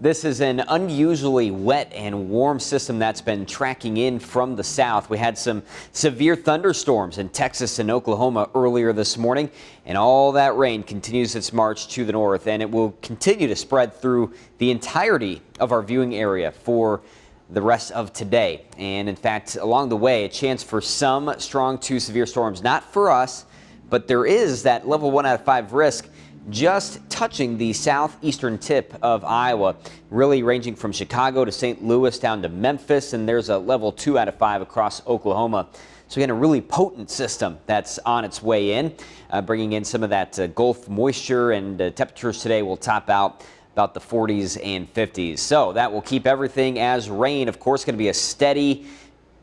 This is an unusually wet and warm system that's been tracking in from the south. We had some severe thunderstorms in Texas and Oklahoma earlier this morning, and all that rain continues its march to the north, and it will continue to spread through the entirety of our viewing area for the rest of today. And in fact, along the way, a chance for some strong to severe storms, not for us, but there is that level 1 out of 5 risk just touching the southeastern tip of Iowa, really ranging from Chicago to St. Louis down to Memphis, and there's a level 2 out of 5 across Oklahoma. So again, a really potent system that's on its way in, bringing in some of that Gulf moisture, and temperatures today will top out about the 40s and 50s. So that will keep everything as rain. Of course, going to be a steady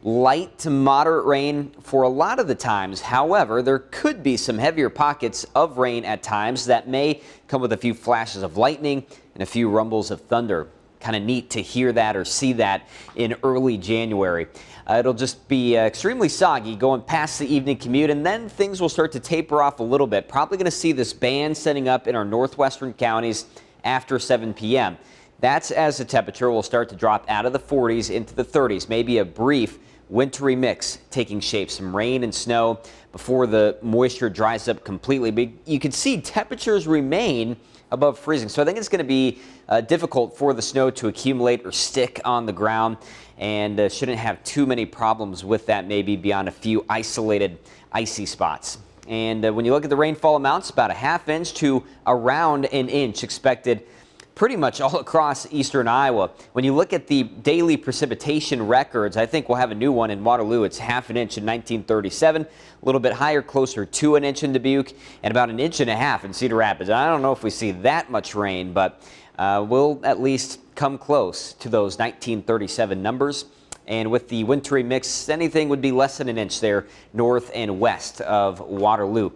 light to moderate rain for a lot of the times. However, there could be some heavier pockets of rain at times that may come with a few flashes of lightning and a few rumbles of thunder. Kind of neat to hear that or see that in early January. It'll just be extremely soggy going past the evening commute, and then things will start to taper off a little bit. Probably going to see this band setting up in our northwestern counties after 7 p.m. That's as the temperature will start to drop out of the 40s into the 30s. Maybe a brief wintry mix taking shape, some rain and snow before the moisture dries up completely. But you can see temperatures remain above freezing. So I think it's going to be difficult for the snow to accumulate or stick on the ground, and shouldn't have too many problems with that, maybe beyond a few isolated icy spots. And when you look at the rainfall amounts, about a ½ inch to around an inch expected pretty much all across eastern Iowa. When you look at the daily precipitation records, I think we'll have a new one in Waterloo. It's ½ inch in 1937, a little bit higher, closer to an inch in Dubuque, and about an inch and a half in Cedar Rapids. I don't know if we see that much rain, but we'll at least come close to those 1937 numbers. And with the wintry mix, anything would be less than an inch there north and west of Waterloo.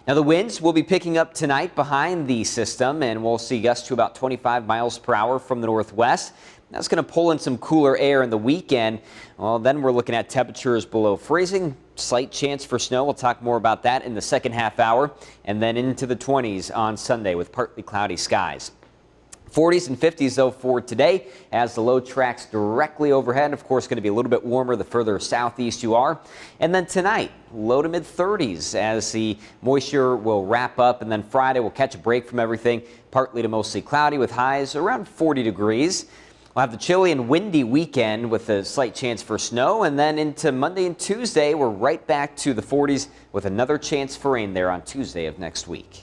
Now, the winds will be picking up tonight behind the system, and we'll see gusts to about 25 miles per hour from the northwest. That's going to pull in some cooler air in the weekend. Well, then we're looking at temperatures below freezing. Slight chance for snow. We'll talk more about that in the second half hour, and then into the 20s on Sunday with partly cloudy skies. 40s and 50s, though, for today as the low tracks directly overhead. Of course, going to be a little bit warmer the further southeast you are. And then tonight, low to mid 30s as the moisture will wrap up. And then Friday, we'll catch a break from everything. Partly to mostly cloudy with highs around 40 degrees. We'll have the chilly and windy weekend with a slight chance for snow. And then into Monday and Tuesday, we're right back to the 40s with another chance for rain there on Tuesday of next week.